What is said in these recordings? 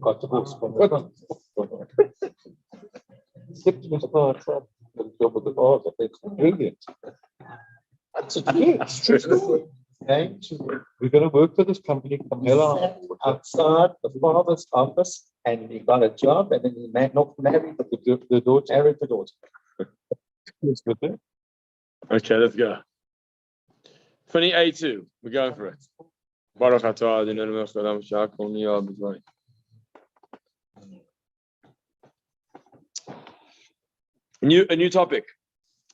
got to go spend. It's brilliant. That's true. Okay. We're going to work for this company, Camilla, outside the father's office, and he got a job, and then he not married, but the daughter married the daughter. Okay, let's go. 28-2. We're going for it. Baruch atah Adonai melech haolam she'akol niyah b'dvarim. A new topic,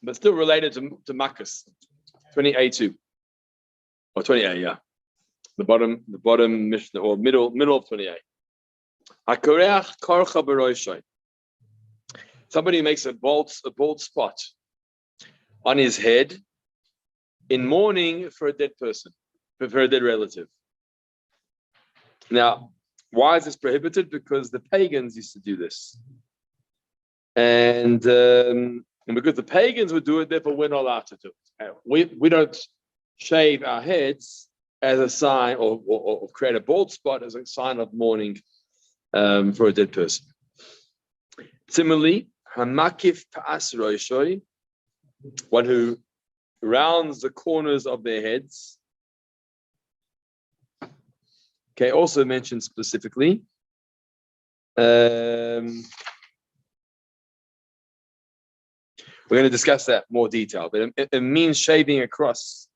but still related to Makkos. 28-2. Or 28, yeah. The bottom Mishnah, or middle of 28. Hakoreach korcha b'roshai. Somebody makes a bald spot on his head in mourning for a dead person, for a dead relative. Now, why is this prohibited? Because the pagans used to do this. And because the pagans would do it, therefore we're not allowed to do it. We don't shave our heads as a sign, or create a bald spot as a sign of mourning for a dead person. Similarly, hamakif pa'as roshoi, one who rounds the corners of their heads. Okay, also mentioned specifically. We're going to discuss that more detail, but it means shaving across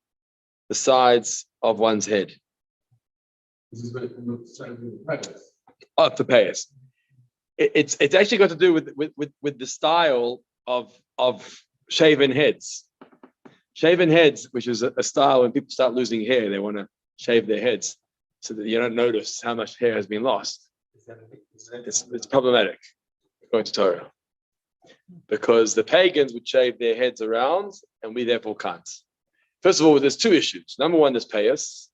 the sides of one's head. This is very Oh, for payers. It's actually got to do with the style of shaven heads. Shaven heads, which is a style when people start losing hair, they want to shave their heads so that you don't notice how much hair has been lost. It's problematic, according to Torah, because the pagans would shave their heads around, and we therefore can't. First of all, there's two issues. Number one is payas.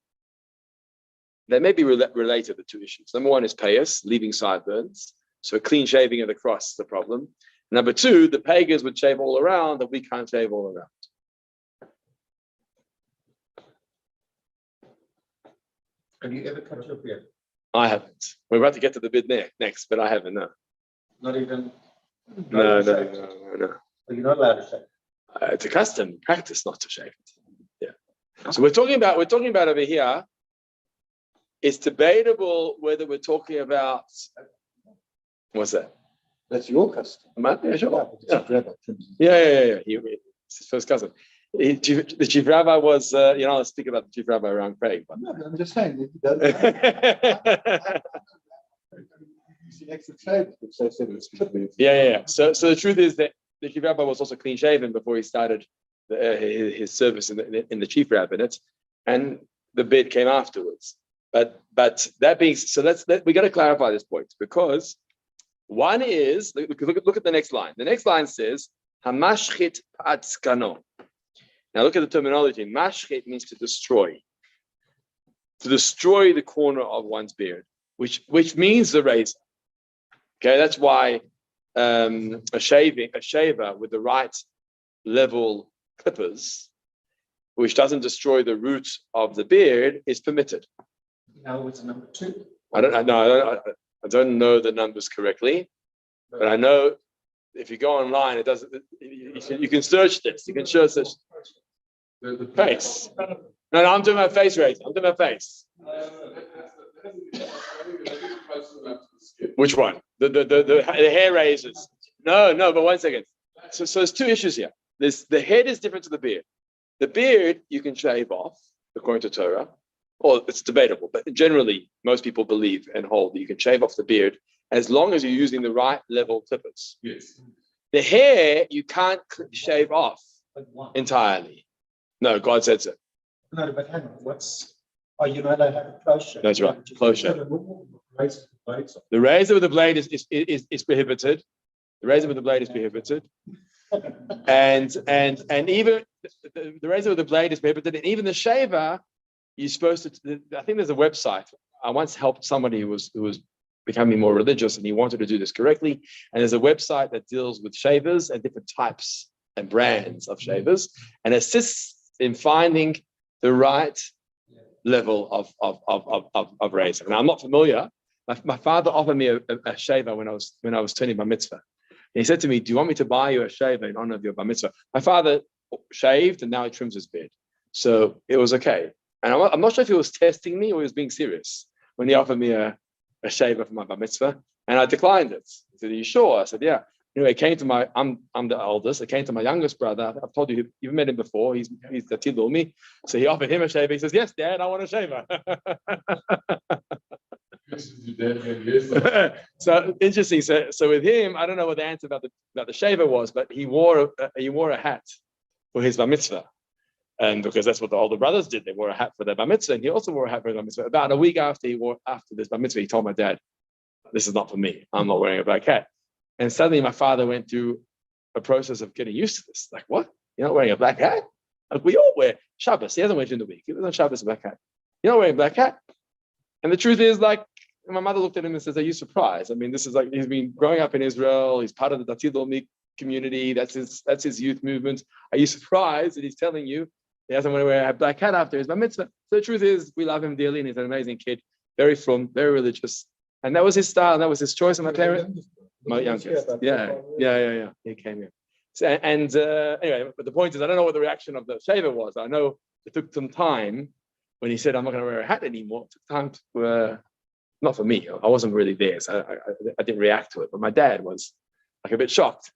They may be related, the two issues. Number one is payas, leaving sideburns. So clean shaving of the cross is the problem. Number two, the pagans would shave all around, and we can't shave all around. Have you ever cut your beard? I haven't. We're about to get to the bit next, but I haven't, no. Not even? No. So you're not allowed to shave? It's a custom practice not to shave it. Yeah. So we're talking about over here. It's debatable whether we're talking about, what's that? That's your custom. Yeah, sure. Yeah. It's his first cousin. The chief rabbi was, I'll speak about the chief rabbi around Craig. But... No, I'm just saying. Yeah. So the truth is that the chief rabbi was also clean shaven before he started his service in the chief rabbinate, and the beard came afterwards. But that being so, we got to clarify this point, because one is look at the next line. The next line says hamashchit pa'atzkano. Now look at the terminology. Mashchit means to destroy the corner of one's beard, which means the razor. Okay, that's why a shaver with the right level clippers, which doesn't destroy the root of the beard, is permitted. Now it's number two. I don't know the numbers correctly, but I know if you go online, it doesn't. You can search this. You can search this. The face. No, I'm doing my face raise. I'm doing my face. Which one? The hair raisers. No, but 1 second. So there's two issues here. The head is different to the beard. The beard you can shave off, according to Torah. Or it's debatable, but generally most people believe and hold that you can shave off the beard as long as you're using the right level clippers. Yes. The hair you can't shave off entirely. No, God said so. No, but hang on. Are you not allowed to have a close shave? That's right, close shave. The razor with the blade is prohibited. The razor with the blade is prohibited. And even the razor with the blade is prohibited, and even the shaver, you're supposed to. I think there's a website. I once helped somebody who was becoming more religious, and he wanted to do this correctly. And there's a website that deals with shavers and different types and brands of shavers, and assists in finding the right level of razor. Now, I'm not familiar My father offered me a shaver when I was turning bar mitzvah. And he said to me, "Do you want me to buy you a shaver in honor of your bar mitzvah?" My father shaved and now he trims his beard, so it was okay. And I'm not sure if he was testing me or he was being serious when he offered me a shaver for my bar mitzvah, and I declined it. He said, "Are you sure?" I said, "Yeah." Anyway, it came to I'm the eldest. It came to my youngest brother. I've told you, you've met him before. He's the Tilumi. So he offered him a shaver. He says, "Yes, Dad, I want a shaver." So interesting. So with him, I don't know what the answer about the shaver was, but he wore a hat for his bar mitzvah, and because that's what the older brothers did, they wore a hat for their bar mitzvah, and he also wore a hat for his bar mitzvah. About a week after this bar mitzvah, he told my dad, "This is not for me. I'm not wearing a black hat." And suddenly my father went through a process of getting used to this. Like, what? You're not wearing a black hat? Like, we all wear Shabbos. He hasn't wear it in the week. He was on Shabbos a black hat. You're not wearing a black hat. And the truth is, like, my mother looked at him and says, "Are you surprised?" I mean, this is like, he's been growing up in Israel. He's part of the Dati Leumi community. That's his youth movement. Are you surprised that he's telling you he doesn't want to wear a black hat after his bar mitzvah? So the truth is, we love him dearly, and he's an amazing kid, very frum, very religious. And that was his style, and that was his choice. And my youngest, yeah. He came here. So, and anyway, but the point is, I don't know what the reaction of the shaver was. I know it took some time when he said, "I'm not going to wear a hat anymore." It took time to, not for me. I wasn't really there, so I didn't react to it. But my dad was like a bit shocked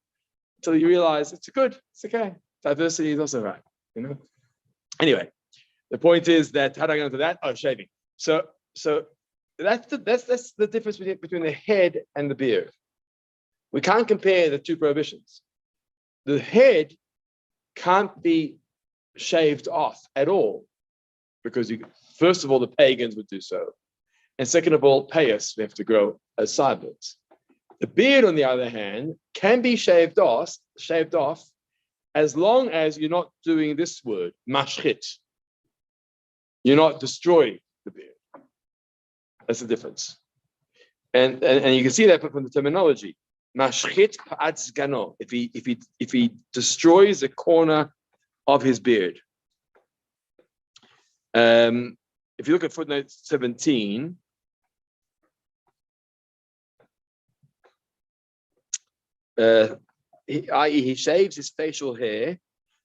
until you realize it's good, it's okay. Diversity is also right, you know. Anyway, the point is that how do I go into that? Oh, shaving. So that's the difference between the head and the beard. We can't compare the two prohibitions. The head can't be shaved off at all because first of all, the pagans would do so. And second of all, payas, we have to grow as sideburns. The beard, on the other hand, can be shaved off as long as you're not doing this word, mashchit. You're not destroying the beard. That's the difference. And you can see that from the terminology. Mashchit pa'at zgano. If he destroys a corner of his beard. If you look at footnote 17, i.e., he shaves his facial hair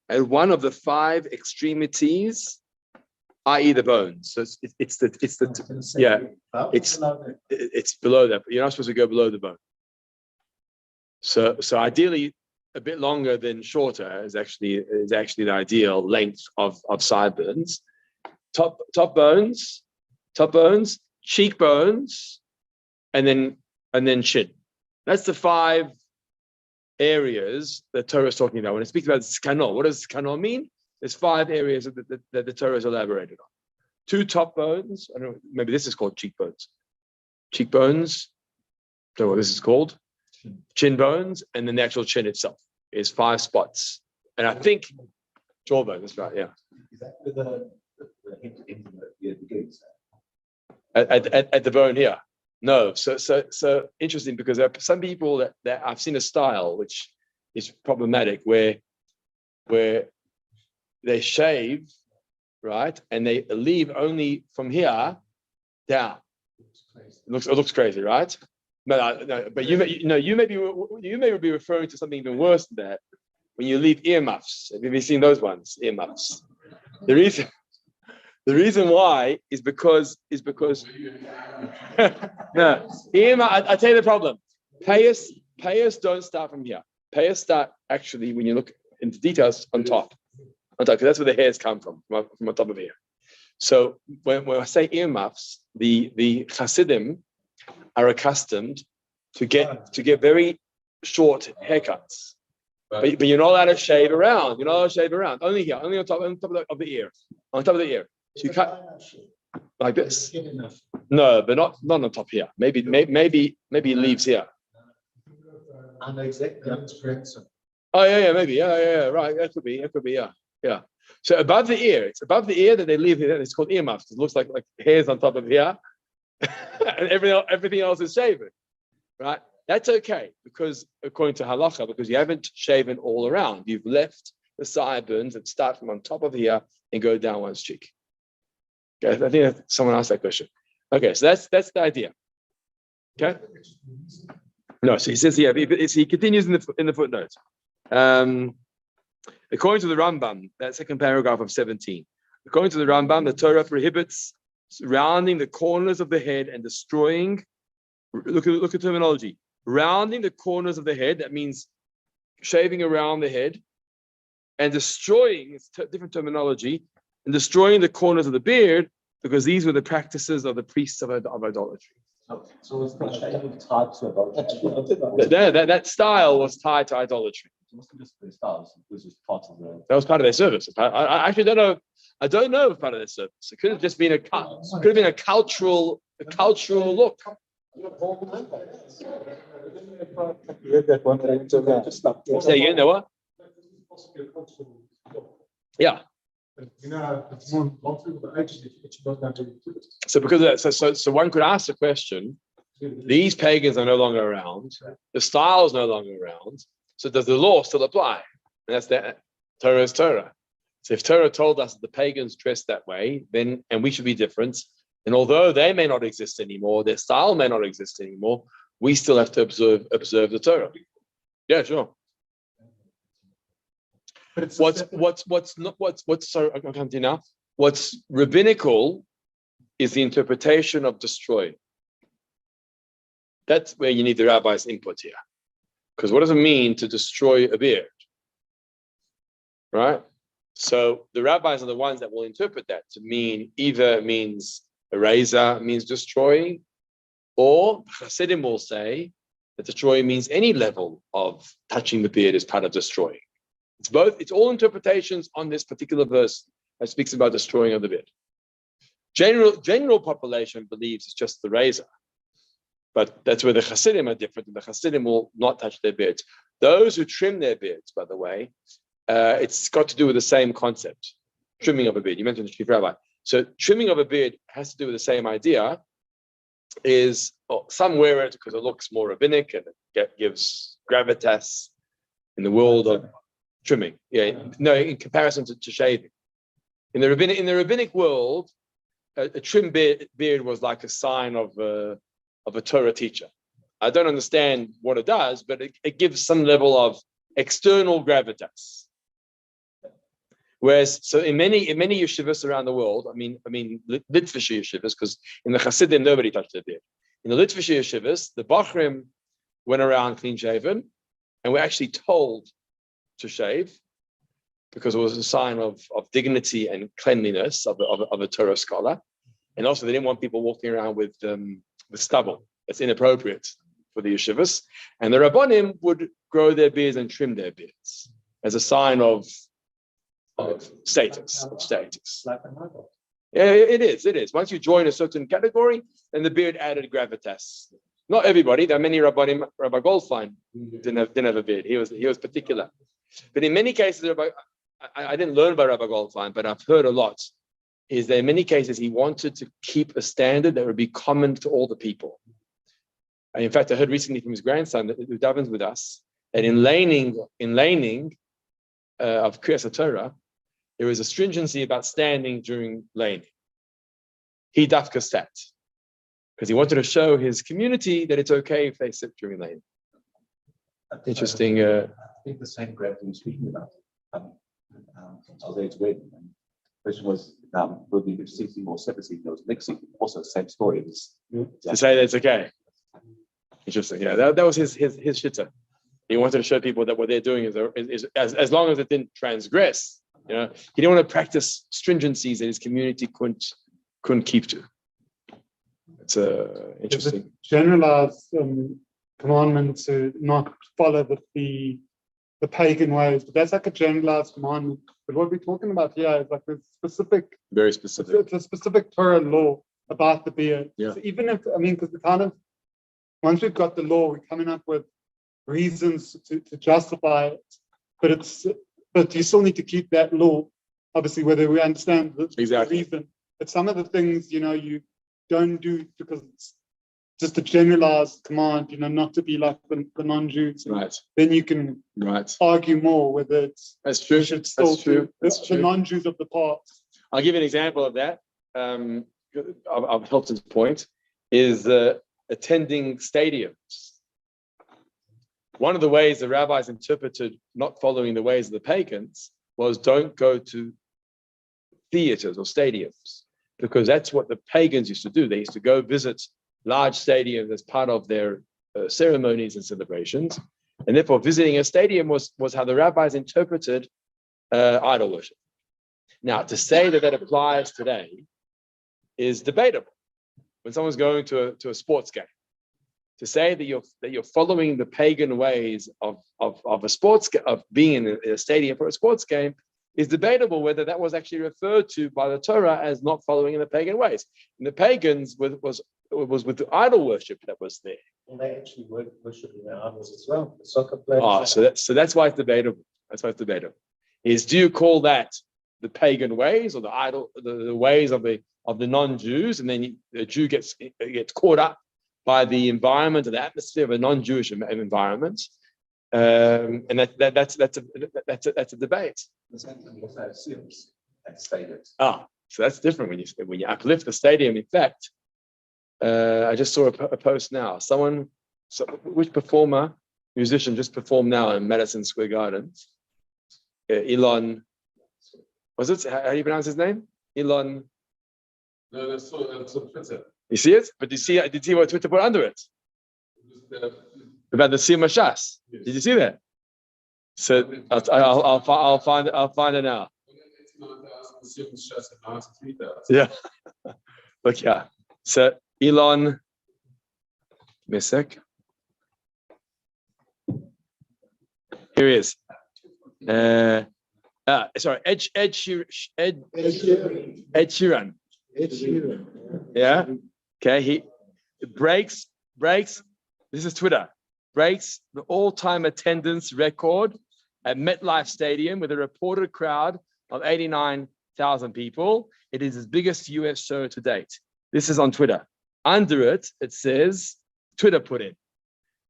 at one of the 5 extremities, i.e., the bones. So it's below that. But you're not supposed to go below the bone. So ideally, a bit longer than shorter is actually the ideal length of sideburns. Top bones, cheekbones, and then chin. That's the 5 areas that Torah is talking about. When it speaks about skano, what does skano mean? There's 5 areas that the Torah is elaborated on. 2 top bones. I don't know, maybe this is called cheekbones. Cheekbones. Don't know what this is called. Chin bones, and then the actual chin itself is 5 spots. And I think jawbone. That's right. Yeah. Is that with the goose? At the bone here. No, so interesting because there are some people that I've seen a style which is problematic where they shave, right, and they leave only from here down. It looks crazy, right? No, but you may be referring to something even worse than that when you leave earmuffs. Have you seen those ones? Earmuffs. The reason why is because no, I tell you the problem. Payas don't start from here. Payas start actually when you look into details on top, because that's where the hairs come from on top of here. So when I say earmuffs, the Hasidim are accustomed to get very short haircuts, but you're not allowed to shave around. You're not allowed to shave around. Only here, only on top of the ear, on top of the ear. So you cut like this. No, but not on top here. Maybe it leaves here. I know exactly. Oh yeah, maybe, yeah, right. That could be, yeah. So above the ear, it's above the ear that they leave here. It's called earmuffs. It looks like hairs on top of here, and everything else is shaven, right? That's okay because according to halacha, because you haven't shaven all around, you've left the sideburns that start from on top of here and go down one's cheek. Okay, I think someone asked that question. Okay, so that's the idea. Okay. No, so he says here, he continues in the footnotes. According to the Rambam, that second paragraph of 17, according to the Rambam, the Torah prohibits rounding the corners of the head and destroying, look at terminology, rounding the corners of the head, that means shaving around the head, and destroying, it's different terminology, and destroying the corners of the beard, because these were the practices of the priests of idolatry. So it's the shaving tied to idolatry. That style was tied to idolatry. It wasn't just the styles, it was just part of the. That was part of their service. I actually don't know. I don't know if part of their service. It could have just been a cultural look. Say again, Noah? Yeah. So because of that, so one could ask the question: these pagans are no longer around. The style is no longer around. So does the law still apply? And that's that. Torah is Torah. So if Torah told us that the pagans dress that way, then and we should be different. And although they may not exist anymore, their style may not exist anymore, we still have to observe the Torah. Yeah, sure. But what's rabbinical is the interpretation of destroy. That's where you need the rabbi's input here. Because what does it mean to destroy a beard? Right? So the rabbis are the ones that will interpret that to mean either it means eraser, means destroying, or Hasidim will say that destroy means any level of touching the beard is part of destroying. It's both, it's all interpretations on this particular verse that speaks about destroying of the beard. General population believes it's just the razor. But that's where the Hasidim are different, and the Hasidim will not touch their beards. Those who trim their beards, by the way, it's got to do with the same concept, trimming of a beard. You mentioned the chief rabbi. So trimming of a beard has to do with the same idea, is some wear it because it looks more rabbinic and it gives gravitas in the world of trimming. Yeah, no, in comparison to shaving. In the rabbinic world, a trim beard was like a sign of a Torah teacher. I don't understand what it does, but it gives some level of external gravitas. Whereas, so in many yeshivas around the world, I mean Litvish yeshivas, because in the Hasidim nobody touched their beard. In the Litvish yeshivas, the Bachrim went around clean shaven, and were actually told to shave because it was a sign of dignity and cleanliness of a Torah scholar, and also they didn't want people walking around with stubble. It's inappropriate for the yeshivas, and the Rabbanim would grow their beards and trim their beards as a sign of status. Yeah, it is. Once you join a certain category, then the beard added gravitas. Not everybody. There are many Rabbanim. Rabbi Goldfein didn't have a beard. He was particular. But in many cases, I didn't learn by Rabbi Goldfein, but I've heard a lot. Is that in many cases he wanted to keep a standard that would be common to all the people. And in fact, I heard recently from his grandson who davens with us that in laning of Kriyas Torah, there is a stringency about standing during laning. He dafka sat because he wanted to show his community that it's okay if they sit during laning. Interesting. I think the same gravity we're speaking about. Aldate's wedding. And the question was, will be 16 or 17 those mixing? Also, same story. To say that it's okay. Interesting. Yeah, that was his shitta. He wanted to show people that what they're doing is as long as it didn't transgress. You know, he didn't want to practice stringencies that his community couldn't keep to. It's interesting. Generalized commandment to not follow the pagan ways, but that's like a generalized commandment. But what we're talking about here is like a specific, very specific. It's a specific Torah law about the beard. Yeah. So even if because once we've got the law, we're coming up with reasons to justify it. But you still need to keep that law, obviously, whether we understand the reason. But some of the things, you don't do because it's just a generalized command, not to be like the non-Jews. Right. Then you can argue more whether it's that's true. That's true. The non-Jews of the past. I'll give you an example of that. Of Hilton's point is attending stadiums. One of the ways the rabbis interpreted not following the ways of the pagans was don't go to theaters or stadiums, because that's what the pagans used to do. They used to go visit large stadiums as part of their ceremonies and celebrations. And therefore, visiting a stadium was how the rabbis interpreted idol worship. Now, to say that applies today is debatable. When someone's going to a sports game, to say that you're following the pagan ways of a sports of being in a stadium for a sports game is debatable whether that was actually referred to by the Torah as not following in the pagan ways. And the pagans was with the idol worship that was there. And they actually worship their idols as well. The soccer players. So that's why it's debatable. That's why it's debatable. Is do you call that the pagan ways or the ways of the non-Jews, and then the Jew gets caught up by the environment or the atmosphere of a non-Jewish environment, and that's a debate. So that's different when you uplift the stadium. In fact, I just saw a post now. Which musician just performed now in Madison Square Garden? Elon, was it? How do you pronounce his name? Elon. No, that's on Twitter. You see it? But did you see what Twitter put under it? About the Siyum Shas. Yes. Did you see that? So I'll find it now. Yeah. Look, yeah. So Elon, give me a sec. Here he is. Sorry, Ed Sheeran. Yeah. Okay. He breaks. This is Twitter. Breaks the all-time attendance record at MetLife Stadium with a reported crowd of 89,000 people. It is his biggest US show to date. This is on Twitter. Under it, it says, Twitter put in,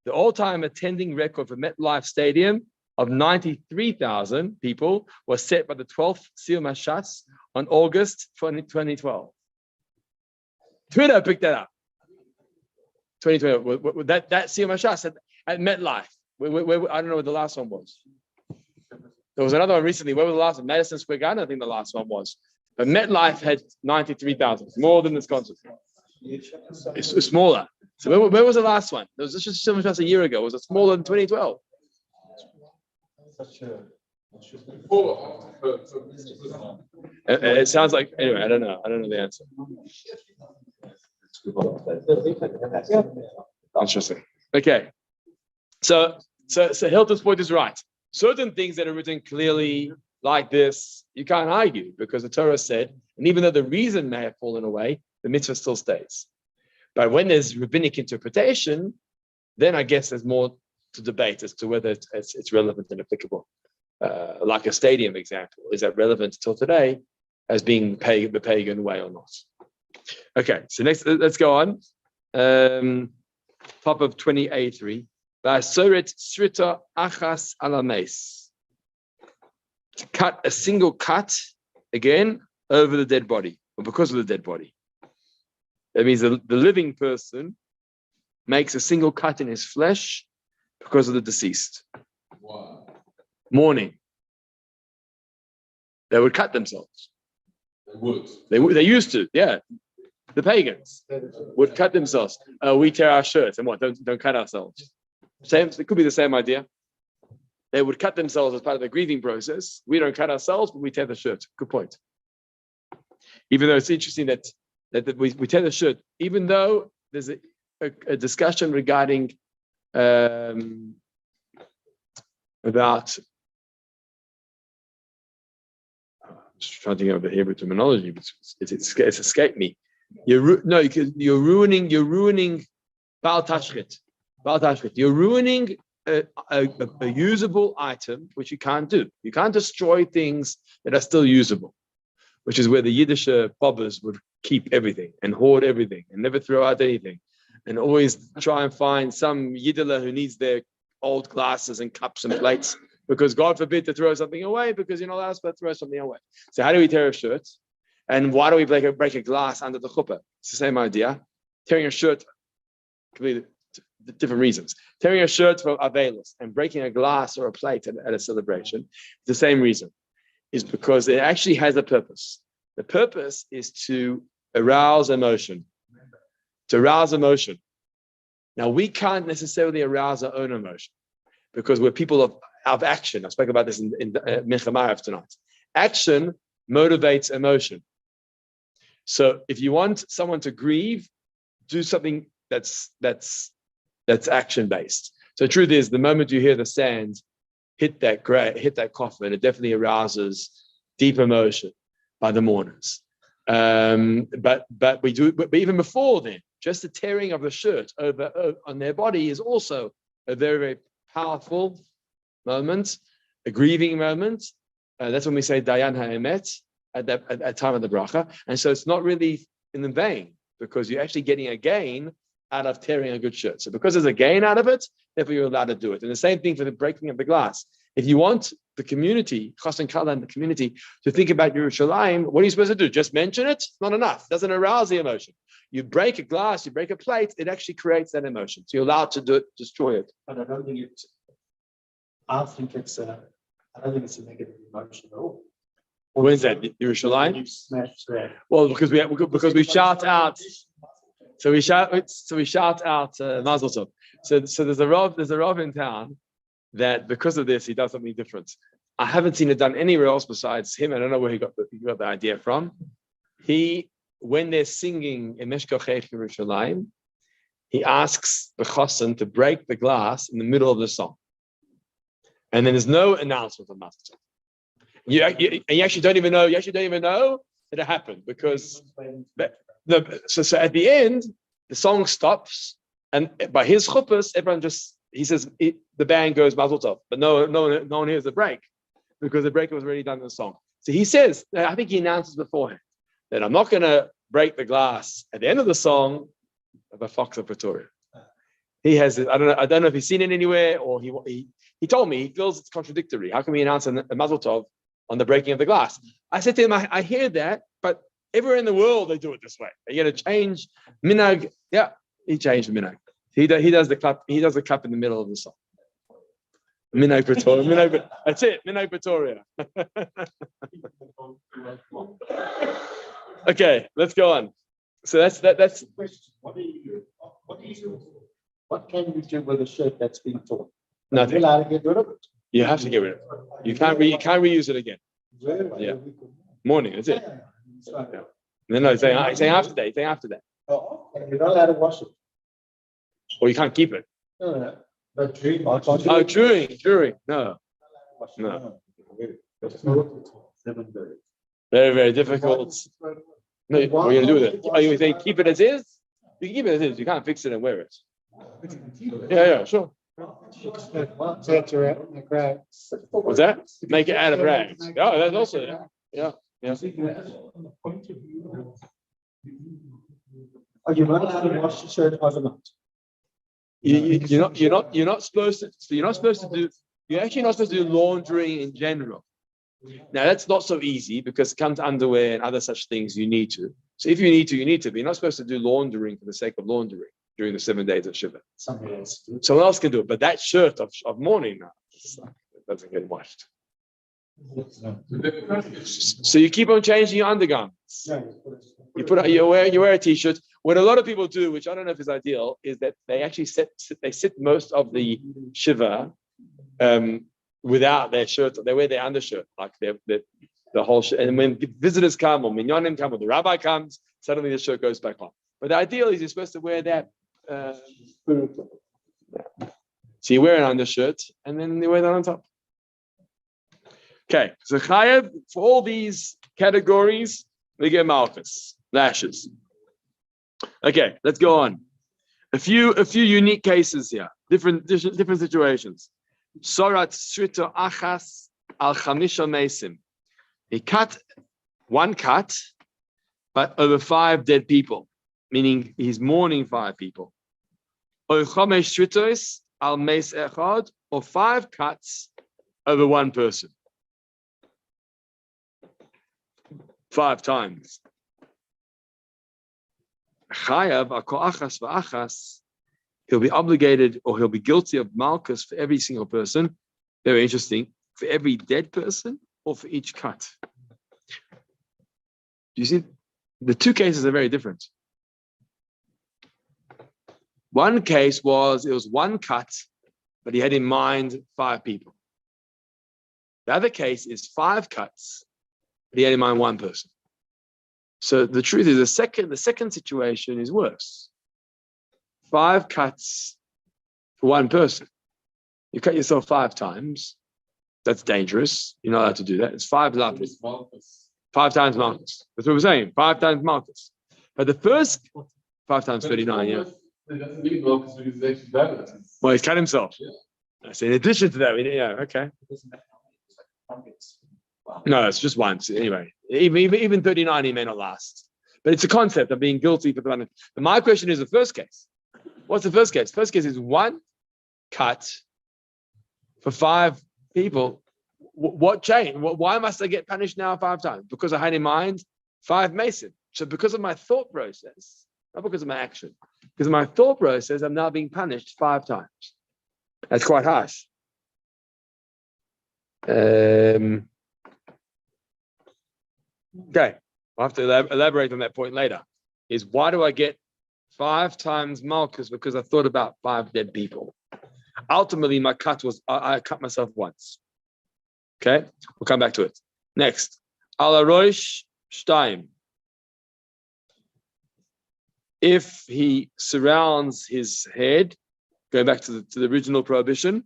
the all-time attending record for MetLife Stadium of 93,000 people was set by the 12th Siyum Shas on August 2012. Twitter picked that up. 2012. That Siyum Shas at MetLife. I don't know what the last one was. There was another one recently. Where was the last one? Madison Square Garden, I think the last one was. But MetLife had 93,000, more than this concert. It's smaller. So where was the last one? There was just Siyum Shas a year ago. Was it smaller than 2012? It sounds like, anyway, I don't know the answer. Interesting. Okay. So Hilton's point is right. Certain things that are written clearly like this, you can't argue because the Torah said, and even though the reason may have fallen away, the mitzvah still stays. But when there's rabbinic interpretation, then I guess there's more to debate as to whether it's relevant and applicable. Like a stadium example, is that relevant till today as being the pagan way or not? Okay, so next, let's go on. Top of 28.3. V'asoret srita achas alames. To cut a single cut again over the dead body, or because of the dead body. That means the living person makes a single cut in his flesh because of the deceased. Wow. Mourning. They would cut themselves. They would. They used to, yeah. The pagans would cut themselves. We tear our shirts and what? Don't cut ourselves. Same. It could be the same idea. They would cut themselves as part of the grieving process. We don't cut ourselves, but we tear the shirt. Good point. Even though it's interesting that we tear the shirt, even though there's a discussion regarding about. I'm just trying to think of the Hebrew terminology, but it's escaped me. You're ruining Baal Tashchit. You're ruining a usable item, which you can't do. You can't destroy things that are still usable, which is where the Yiddish bobbers would keep everything and hoard everything and never throw out anything, and always try and find some Yiddiler who needs their old glasses and cups and plates, because God forbid to throw something away, because you're not allowed to throw something away. So how do we tear a shirt? And why do we break a glass under the chuppah? It's the same idea. Tearing a shirt completely different reasons. Tearing a shirt for Avelis and breaking a glass or a plate at a celebration, the same reason, is because it actually has a purpose. The purpose is to arouse emotion. To arouse emotion. Now, we can't necessarily arouse our own emotion because we're people of action. I spoke about this in Mincha Marav tonight. Action motivates emotion. So if you want someone to grieve, do something that's action-based. So the truth is, the moment you hear the sand hit that coffin, it definitely arouses deep emotion by the mourners. But even before then, just the tearing of the shirt on their body is also a very, very powerful moment, a grieving moment. That's when we say Dayan Ha'emet at that time of the bracha. And so it's not really in the vain because you're actually getting a gain out of tearing a good shirt. So because there's a gain out of it, therefore you're allowed to do it. And the same thing for the breaking of the glass. If you want the community, Chas and Kala and the community, to think about Yerushalayim, what are you supposed to do? Just mention it? It's not enough. It doesn't arouse the emotion. You break a glass, you break a plate, it actually creates that emotion. So you're allowed to do it, destroy it. But I don't think I think it's a negative emotion at all. When's that? Yerushalayim? You smash that. Well, because we shout out. So we shout out Mazel Tov. So there's a Rav in town that because of this he does something different. I haven't seen it done anywhere else besides him. I don't know where he got the idea from. When they're singing in Meshkochech Yerushalayim, he asks the chassan to break the glass in the middle of the song, and then there's no announcement of Mazel Tov. You actually don't even know. You actually don't even know that it happened because so at the end the song stops, and by his chuppahs, everyone he says the band goes Mazel Tov, but no one hears the break because the break was already done in the song. So he says, I think he announces beforehand that I'm not going to break the glass at the end of the song of a Fox of Pretoria. He has it. I don't know if he's seen it anywhere or he told me he feels it's contradictory. How can we announce a Mazel Tov on the breaking of the glass? I said to him, I hear that, but everywhere in the world they do it this way. Are you going to change minhag? Yeah, he changed the minhag. He does the clap. He does the clap in the middle of the song. Minhag Pretoria. That's it. Minhag Pretoria. Okay, let's go on. So that's the question. What can you do with a shirt that's been torn? Nothing. You're allowed to get rid of it. You have to get rid of it. You can't reuse it again. Yeah. Morning. That's it. Yeah. No. He's saying after that. He's saying after that. And you're not allowed to wash it. Or you can't keep it. No. But during. During. No. Very, very difficult. No, what are you going to do with it? Are you saying keep it as is? You can keep it as is. You can't fix it and wear it. Yeah, sure. What's that? Make it out of rags. Oh, that's also yeah. Are you not allowed to wash the shirt overnight? You're not supposed to. So you're not supposed to do. You're actually not supposed to do laundering in general. Now that's not so easy because it comes to underwear and other such things. You need to. So if you need to, you need to. But you're not supposed to do laundering for the sake of laundering during the 7 days of Shiva. Someone else can do it. But that shirt of mourning now, it doesn't get washed. So you keep on changing your undergarments. You wear a t-shirt. What a lot of people do, which I don't know if is ideal, is that they actually sit most of the Shiva without their shirt. They wear their undershirt, like the whole shirt. And when visitors come or minyanim come or the rabbi comes, suddenly the shirt goes back on. But the ideal is you're supposed to wear that. So you wear an undershirt and then you wear that on top. Okay, so chayav for all these categories, we get Makkos, lashes. Okay, let's go on. A few unique cases here, different situations. Sorat shrito achas al chamisha mesim. He cut one cut, but over 5 dead people, meaning he's mourning 5 people. Or chamesh shritos al meis echad, or 5 cuts over 1 person. 5 times. Chayav akol achas v'achas he'll be obligated or he'll be guilty of Malkus for every single person. Very interesting. For every dead person or for each cut. Do you see? The two cases are very different. One case was, it was one cut, but he had in mind 5 people. The other case is 5 cuts, but he had in mind 1 person. So the truth is the second situation is worse. 5 cuts for 1 person. You cut yourself 5 times. That's dangerous. You're not allowed to do that. It's 5 lapis. 5 times Malkus. That's what we're saying. 5 times Malkus. But the first 5 times 39, yeah. Well, he's cut himself. Yeah. So in addition to that, okay. No, it's just once. Anyway, even 39, he may not last. But it's a concept of being guilty for the one. But my question is the first case. What's the first case? First case is 1 cut for 5 people. What change? Why must I get punished now 5 times? Because I had in mind 5 Mason. So because of my thought process, not because of my action, because of my thought process, I'm now being punished 5 times. That's quite harsh. Okay, I'll have to elaborate on that point later. Is why do I get 5 times Malkus? Because I thought about 5 dead people. Ultimately, my cut was I cut myself once. Okay, we'll come back to it. Next, Ala Rosh Shtaim. If he surrounds his head, going back to the original prohibition,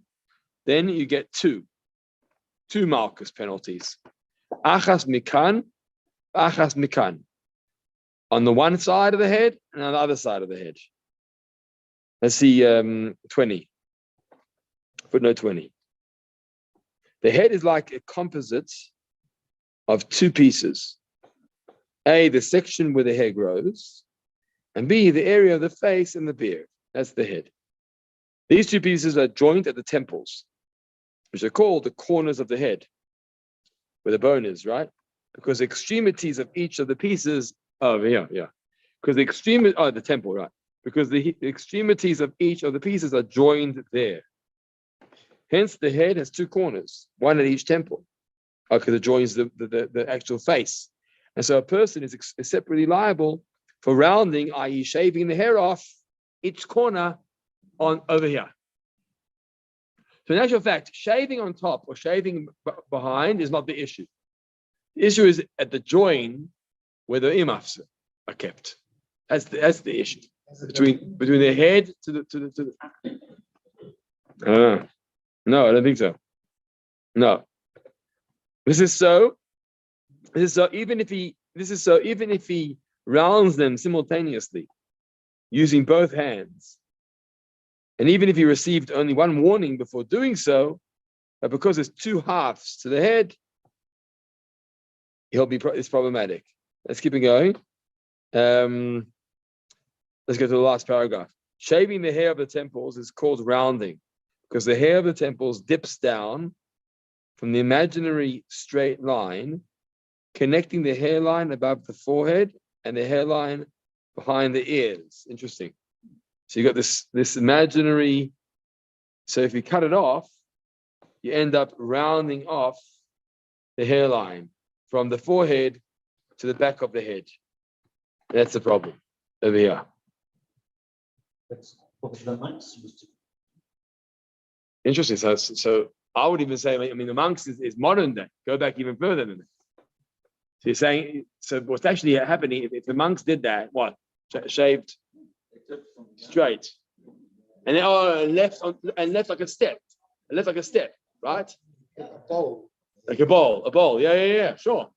then you get 2 Malkus penalties. Achas mikan, achas mikan. On the one side of the head and on the other side of the head. Let's see 20. Footnote 20. The head is like a composite of 2 pieces. A, the section where the hair grows, and B, the area of the face and the beard. That's the head. These 2 pieces are joined at the temples, which are called the corners of the head, where the bone is, right? Because the extremities of each of the pieces, because the temple, right? Because the extremities of each of the pieces are joined there. Hence, the head has 2 corners, 1 at each temple, because it joins the actual face. And so a person is separately liable for rounding, i.e. shaving the hair off each corner on over here. So in actual fact, shaving on top or shaving behind is not the issue. The issue is at the join where the imafs are kept. That's the issue. Between the head to the no, I don't think so. No. This is so even if he rounds them simultaneously using both hands. And even if he received only 1 warning before doing so, but because there's 2 halves to the head, it's problematic. Let's keep it going. Let's go to the last paragraph. Shaving the hair of the temples is called rounding, because the hair of the temples dips down from the imaginary straight line, connecting the hairline above the forehead and the hairline behind the ears. Interesting. So you got this imaginary. So if you cut it off, you end up rounding off the hairline from the forehead to the back of the head. That's the problem over here. That's what the monks used to do. Interesting. So I would even say, the monks is modern day. Go back even further than that. So you're saying, so what's actually happening, if the monks did that, what? Shaved straight. And then left like a step. Left like a step, right? A bowl. Like a bowl. Yeah, sure.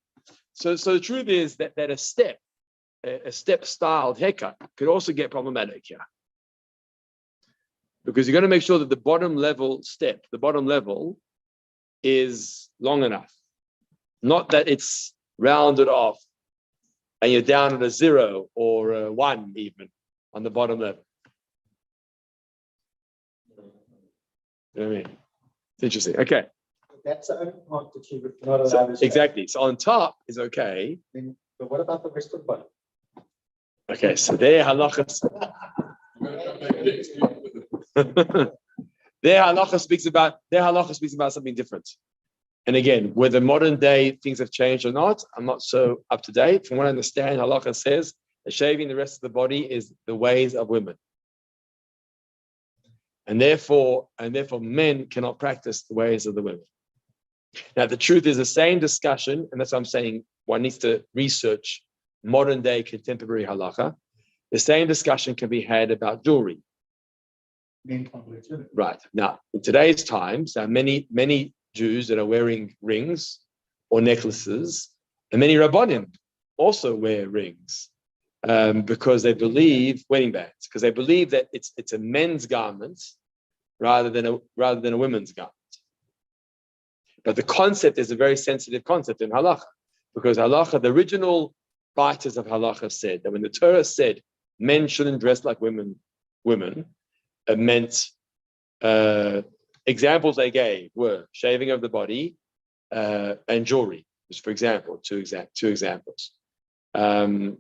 So the truth is that a step styled haircut could also get problematic here. Because you're going to make sure that the bottom level is long enough. Not that it's rounded off and you're down at a 0 or a 1 even on the bottom level. You know what I mean? It's interesting. Okay. That's the only part that you would not allow. Exactly. So on top is okay. But what about the rest of the body? Okay, so there halachas. Their halacha speaks about something different. And again, whether modern day things have changed or not, I'm not so up to date. From what I understand, halacha says that shaving the rest of the body is the ways of women. And therefore men cannot practice the ways of the women. Now, the truth is the same discussion, and that's what I'm saying, one needs to research modern day contemporary halacha. The same discussion can be had about jewelry. Right. Now, in today's times, there are many Jews that are wearing rings or necklaces, and many Rabbanim also wear rings because they believe, wedding bands, because they believe that it's a men's garment rather than a women's garment. But the concept is a very sensitive concept in halacha, because halacha, the original writers of halacha said that when the Torah said men shouldn't dress like women, it meant examples they gave were shaving of the body and jewelry, just for example, two examples. So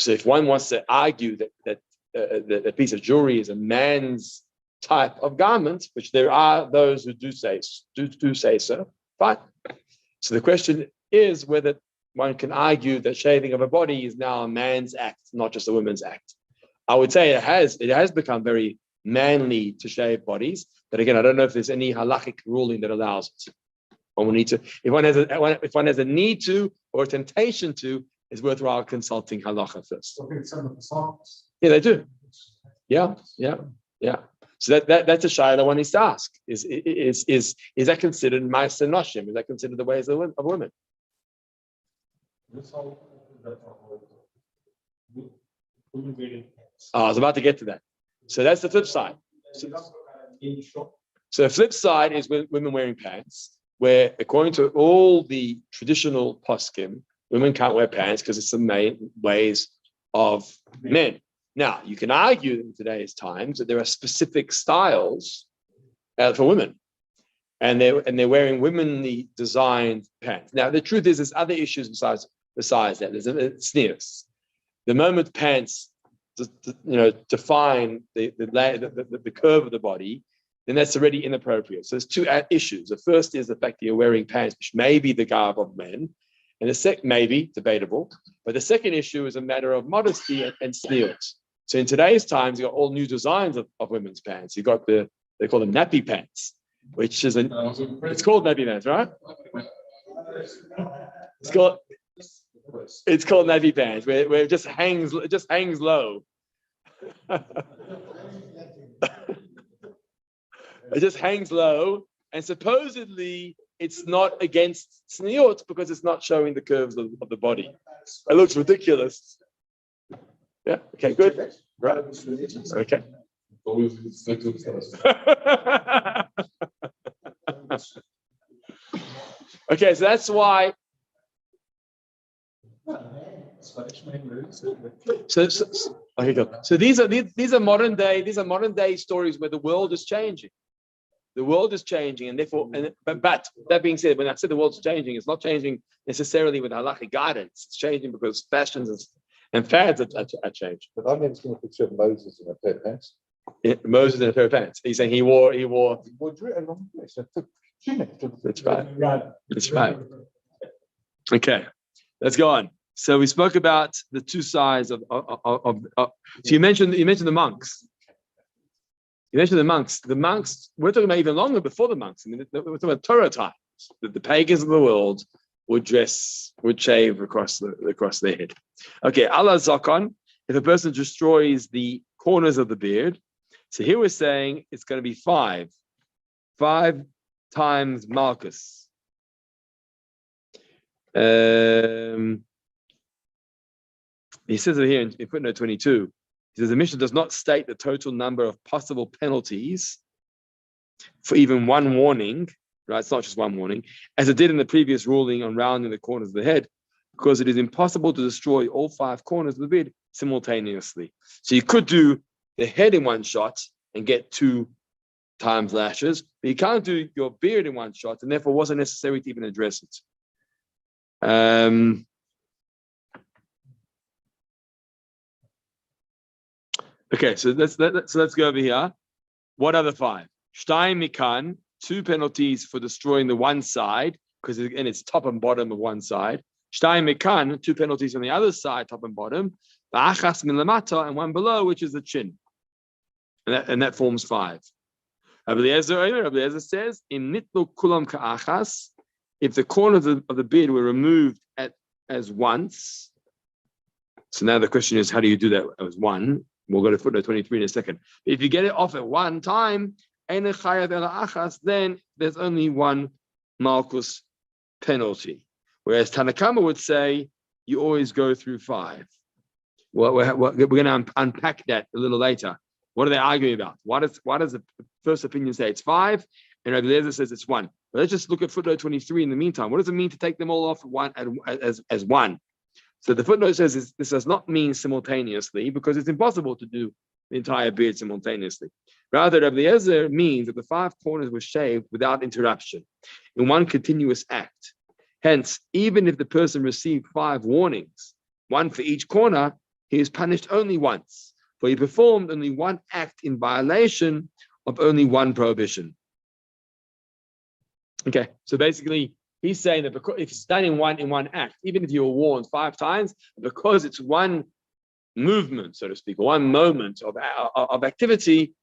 if one wants to argue that a piece of jewelry is a man's type of garment, which there are those who do say so, fine. So the question is whether one can argue that shaving of a body is now a man's act, not just a woman's act. I would say it has become very manly to shave bodies, but again, I don't know if there's any halachic ruling that allows it. One will need to, if one has a need to or a temptation to, it's worthwhile consulting halacha first. Yeah, they do. Yeah. So that's a shayla one needs to ask. Is that considered ma'aser noshim? Is that considered the ways of women? I was about to get to that. So that's the flip side. So the flip side is women wearing pants, where according to all the traditional poskim, women can't wear pants because it's the main ways of men. Now, you can argue in today's times that there are specific styles for women, and they're wearing womanly designed pants. Now, the truth is, there's other issues besides that. There's sneers. The moment pants, define the curve of the body, then that's already inappropriate. So there's two issues. The first is the fact that you're wearing pants, which may be the garb of men, and the second, maybe debatable, but the second issue is a matter of modesty and sneers. So in today's times, you've got all new designs of women's pants. You've got they call them nappy pants, which is it's called nappy pants, right? It's called nappy pants, where it just hangs low. It just hangs low, and supposedly it's not against sneot because it's not showing the curves of the body. It looks ridiculous. Yeah. Okay. Good. Right. Okay. Okay. So that's why. Okay. Good. So these are modern day stories where the world is changing. The world is changing, and therefore, but that being said, when I say the world's changing, it's not changing necessarily with halachic guidance. It's changing because fashions and fads are changed. But I've never seen a picture of Moses in a pair of pants. Moses in a pair of pants. He's saying he wore. He wore a long dress. That's right. That's right. Okay, let's go on. So we spoke about the two sides of so you mentioned the monks. You mentioned the monks. The monks, we're talking about even longer before the monks. I mean, we're talking about Torah times. The pagans of the world would shave across their head. Okay, Allah Zakon, if a person destroys the corners of the beard, so here we're saying it's going to be 5 times Malchus. He says it here in footnote 22. He says the Mishnah does not state the total number of possible penalties for even one warning, right? It's not just one warning, as it did in the previous ruling on rounding the corners of the head, because it is impossible to destroy all 5 corners of the beard simultaneously. So you could do the head in one shot and get 2 times lashes, but you can't do your beard in one shot, and therefore it wasn't necessary to even address it. Okay, so let's go over here. What are the five? Shtayim mikan, 2 penalties for destroying the one side, because again it's top and bottom of one side. Shtayim mikan, 2 penalties on the other side, top and bottom. V'achas min lamata, and 1 below, which is the chin. And that forms 5. Rabbi Eliezer says, "Im nitlu kulam ka'achas." If the corners of the beard were removed as once, so now the question is, how do you do that as one? We'll go to footnote 23 in a second. If you get it off at one time, then there's only 1 Makkos penalty. Whereas Tanakama would say you always go through 5. Well, we're going to unpack that a little later. What are they arguing about? Why does the first opinion say it's 5, and Rabbi Eliezer says it's 1? But let's just look at footnote 23 in the meantime. What does it mean to take them all off as one? So the footnote says this does not mean simultaneously, because it's impossible to do the entire beard simultaneously. Rather, Rabbi Eliezer means that the 5 corners were shaved without interruption in one continuous act. Hence, even if the person received 5 warnings, 1 for each corner, he is punished only once, for he performed only 1 act in violation of only 1 prohibition. Okay, so basically, he's saying that because if it's done in one act, even if you were warned 5 times, because it's 1 movement, so to speak, 1 moment of activity,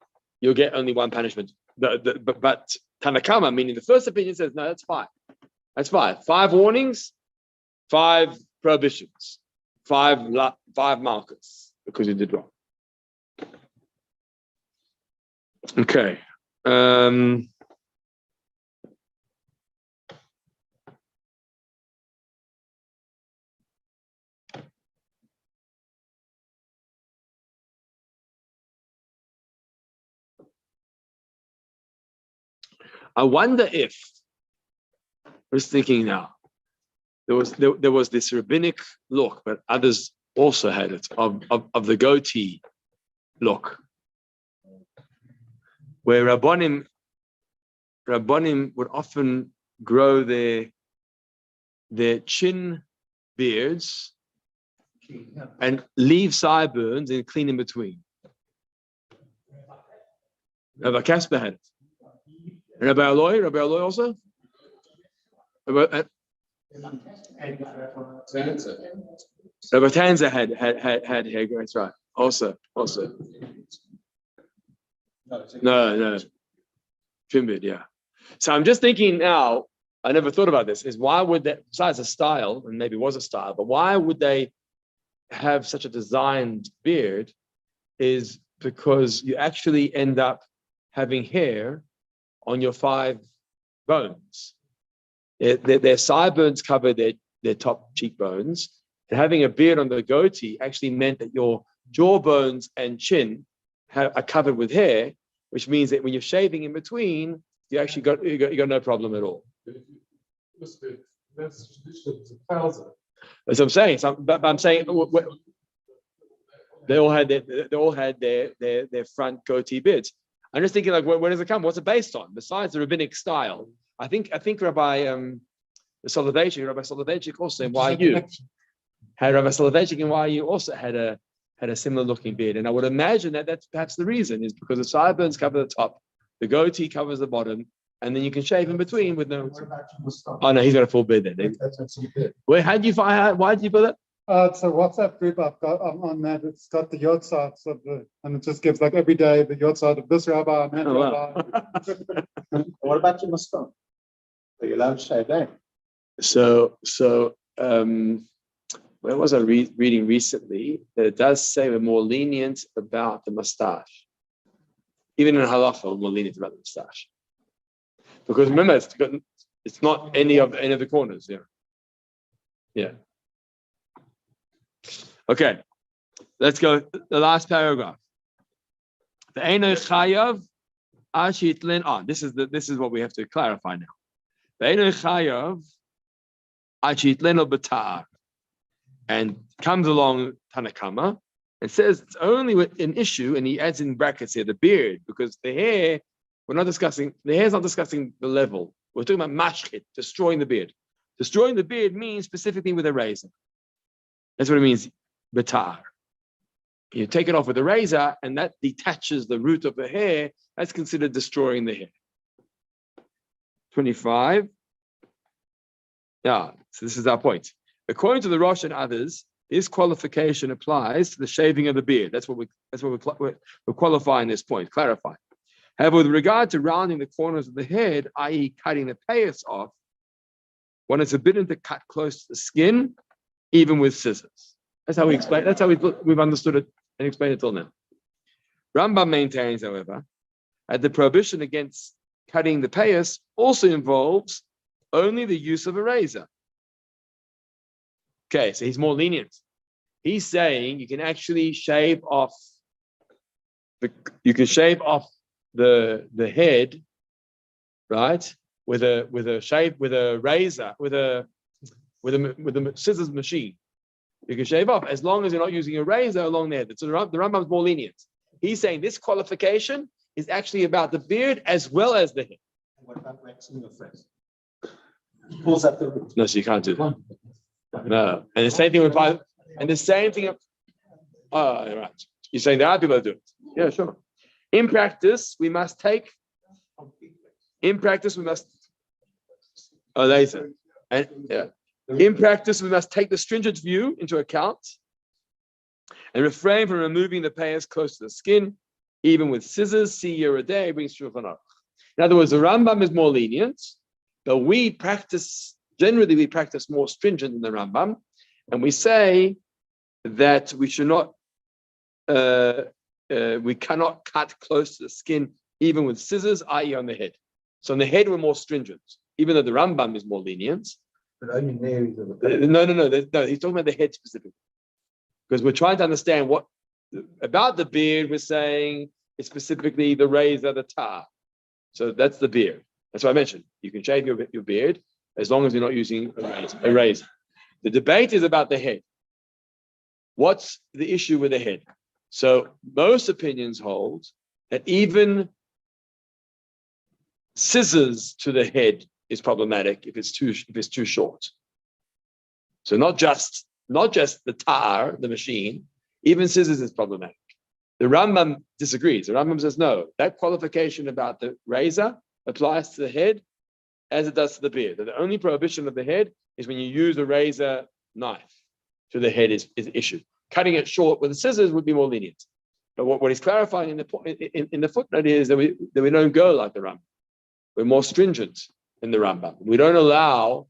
you'll get only 1 punishment. But Tanakama, meaning the first opinion, says no, that's 5. That's 5. 5 warnings, 5 prohibitions, 5 Makkos, because you did wrong. Okay. I wonder if, I was thinking now, there was this rabbinic look, but others also had it, of the goatee look, where Rabbonim would often grow their chin beards and leave sideburns and clean in between. Rabbi Kasper had it. Rabbi Aloy also? Rabbi Tanza had hair, that's right. Also. No. Trim, yeah. So I'm just thinking now, I never thought about this, is why would that, besides a style, and maybe it was a style, but why would they have such a designed beard? Is because you actually end up having hair on your 5 bones. Their sideburns cover their top cheekbones. And having a beard on the goatee actually meant that your jawbones and chin are covered with hair, which means that when you're shaving in between, you actually got no problem at all. That's traditional to thousand. That's what I'm saying. But I'm saying they all had their front goatee beards. I'm just thinking, like, where does it come? What's it based on? Besides the rabbinic style, I think Rabbi Soloveitchik also in YU had Rabbi Soloveitchik in YU also had a similar looking beard, and I would imagine that that's perhaps the reason is because the sideburns cover the top, the goatee covers the bottom, and then you can shave in between with no. Oh no, he's got a full beard then. Where? How did you find? Why did you put that? It's a WhatsApp group I've got on that. It's got the yortzites and it just gives like every day the yortzeit of this rabbi and that rabbi. What about your mustache? Are you allowed to shave that? So where was I reading recently that it does say we're more lenient about the mustache. Even in halacha, we're more lenient about the mustache. Because remember, it's not any of the corners. Yeah. Okay, let's go. The last paragraph. This is what we have to clarify now. And comes along Tanakama and says it's only an issue, and he adds in brackets here the beard, because the hair, the hair is not discussing the level. We're talking about mashchit, destroying the beard. Destroying the beard means specifically with a razor. That's what it means, batar. You take it off with a razor, and that detaches the root of the hair. That's considered destroying the hair. 25. Yeah, so this is our point. According to the Rosh and others, this qualification applies to the shaving of the beard. That's what we're qualifying this point, clarifying. However, with regard to rounding the corners of the head, i.e. cutting the payas off, one is forbidden to cut close to the skin, even with scissors. That's how we explain. That's how we've understood it and explained it till now. Rambam maintains, however, that the prohibition against cutting the payas also involves only the use of a razor. Okay, so he's more lenient. He's saying you can actually shave off the head, right? With a razor, with a scissors machine. You can shave off as long as you're not using a razor along the head. So the Rambam's more lenient. He's saying this qualification is actually about the beard as well as the head. What about waxing your face? Pulls up the root. No, so you can't do that. No, and the same thing with oh, right. You're saying there are people that do it. Yeah, sure. In practice, we must take. Oh, later. And yeah. In practice, we must take the stringent view into account and refrain from removing the payas close to the skin, even with scissors. See year a day brings shulchan aruch. In other words, the Rambam is more lenient, but we practice more stringent than the Rambam, and we say that we should not, we cannot cut close to the skin, even with scissors, i.e. on the head. So on the head, we're more stringent, even though the Rambam is more lenient. But only Mary. No. He's talking about the head specifically, because we're trying to understand what about the beard. We're saying it's specifically the razor, the tar. So that's the beard. That's what I mentioned. You can shave your beard as long as you're not using a razor. The debate is about the head. What's the issue with the head? So most opinions hold that even scissors to the head is problematic if it's too short. So not just the tar, the machine, even scissors is problematic. The Rambam disagrees. The Rambam says no. That qualification about the razor applies to the head as it does to the beard. The only prohibition of the head is when you use a razor knife to the head is the issue. Cutting it short with the scissors would be more lenient. But what he's clarifying in the footnote is that we don't go like the Rambam. We're more stringent in the Rambam. We don't allow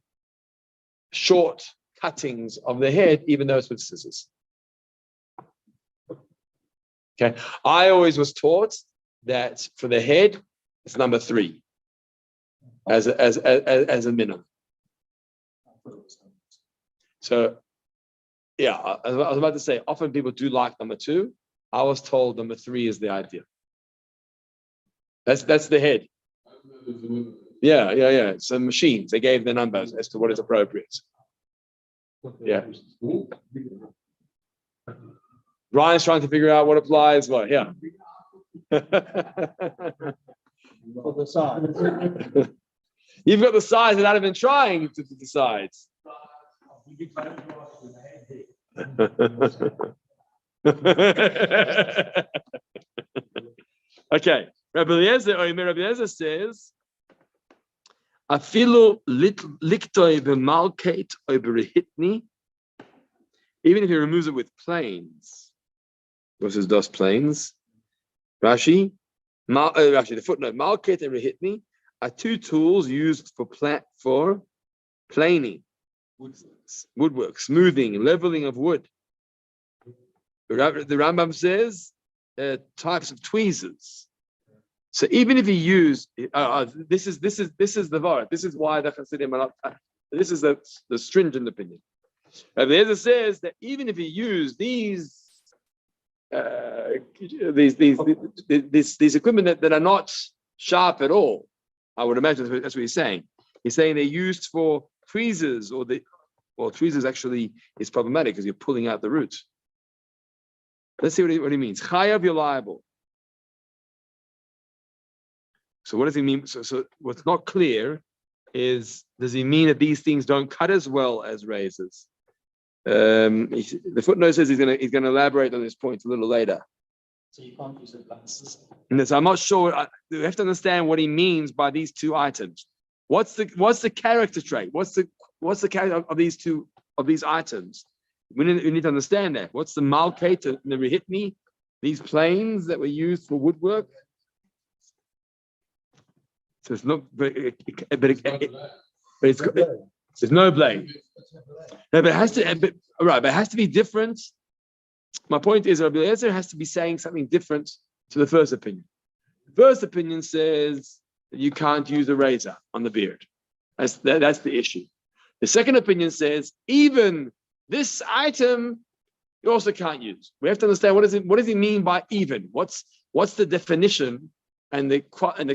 short cuttings of the head, even though it's with scissors. Okay, I always was taught that for the head, it's number 3 as a minimum. So, yeah, I was about to say, often people do like number 2. I was told number 3 is the ideal. That's the head. Yeah. So machines, they gave the numbers as to what is appropriate. Yeah. Ryan's trying to figure out what applies what. Yeah. For the size. You've got the size without even trying to decide. Okay. Rabbi Eliezer says, "Afilu liktoi b'malkeit oberehitni." Even if he removes it with planes. What is those planes? Rashi, the footnote, malkeit and rehitni are 2 tools used for planing, woodwork, smoothing, leveling of wood. The Rambam says types of tweezers. So even if he used, this is the var. This is why the Hasidim are not. This is the stringent opinion. Rabbi Eliezer says that even if he used these equipment that are not sharp at all, I would imagine that's what he's saying. He's saying they're used for tweezers, tweezers actually is problematic because you're pulling out the roots. Let's see what he means. Chayav, you're liable. So what does he mean? So what's not clear is, does he mean that these things don't cut as well as razors? The footnote says he's gonna elaborate on this point a little later. So you can't use advances. And so I'm not sure. We have to understand what he means by these two items. What's the character trait? What's the character of these items? We need to understand that. What's the malkate and the rehitni? These planes that were used for woodwork. So it's not, but there's no blade. No, but it has to. But it has to be different. My point is, Rabbi Eliezer has to be saying something different to the first opinion. The first opinion says that you can't use a razor on the beard. That's the issue. The second opinion says even this item you also can't use. We have to understand what does he mean by even? What's the definition and the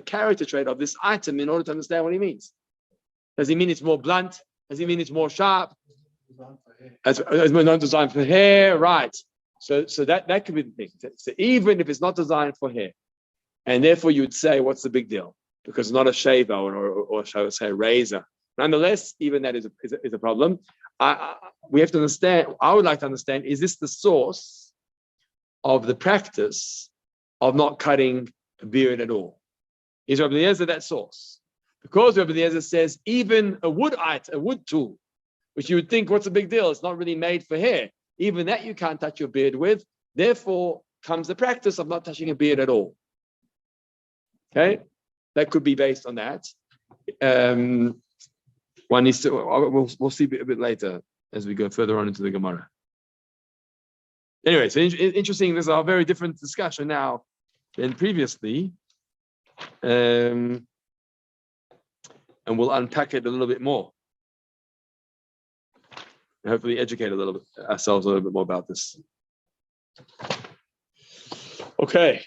character trait of this item in order to understand what he means? Does he mean it's more blunt? Does he mean it's more sharp? As not designed for hair, right? So that could be the thing. So even if it's not designed for hair, and therefore you would say, what's the big deal? Because it's not a shaver or shall I say a razor. Nonetheless, even that is a problem. We have to understand. I would like to understand: is this the source of the practice of not cutting a beard at all? Is Rabbi Eliezer that source? Because Rabbi Eliezer says even a wood tool, which you would think, what's the big deal? It's not really made for hair. Even that you can't touch your beard with. Therefore comes the practice of not touching a beard at all. Okay, that could be based on that. One needs to. We'll see a bit later as we go further on into the Gemara. Anyway, so interesting. There's a very different discussion now than previously, and we'll unpack it a little bit more. And hopefully educate ourselves a little bit more about this. Okay.